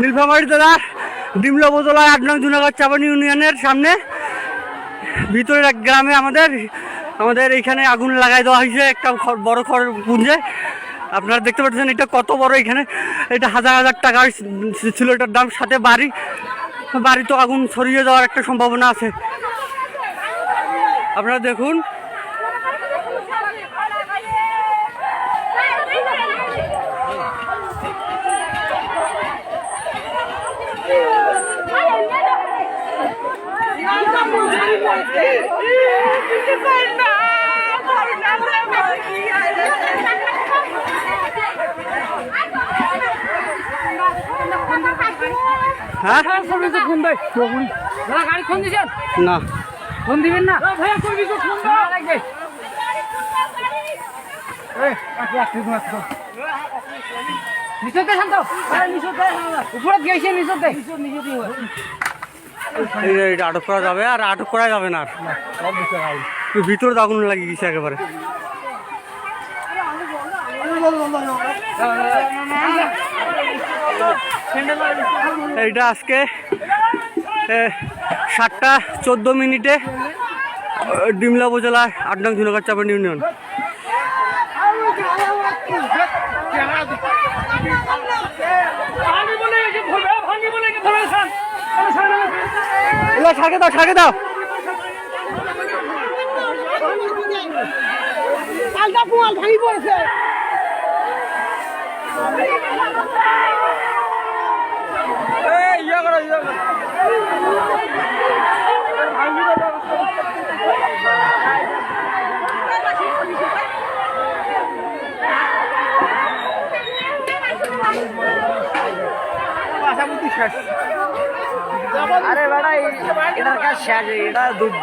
নীলফামারী জেলার ডিমলা উপজেলার ৮ নং জুনাগড় চাপানি ইউনিয়নের সামনে ভিতরের এক গ্রামে আমাদের এইখানে আগুন লাগাই দেওয়া হয়েছে একটা বড় খড় পুঞ্জে। আপনারা দেখতে পাচ্ছেন এটা কত বড়, এখানে এটা হাজার হাজার টাকার ছিল এটার দাম, সাথে বাড়ি তো আগুন ছড়িয়ে যাওয়ার একটা সম্ভাবনা আছে। আপনারা দেখুন হ্যাঁ গাড়ি ফোন দিয়েছেন না ফোন দিবেন না ভাইয়া ফোন লাগবে নিচতে শান্ত উপরে গেছে নিচতে এটা আটক করা যাবে আর আটক করা যাবে না, আর ভিতরে তো আগুন লাগিয়ে গেছে একেবারে। এইটা আজকে 7:14 ডিমলা উপজেলার ৮ নং জুনাগড় চাপানি ইউনিয়ন। ছাড়কে দাও ভাঙি পড়েছে আরে বেটা এটার কাজ শেষ, এটা দুধ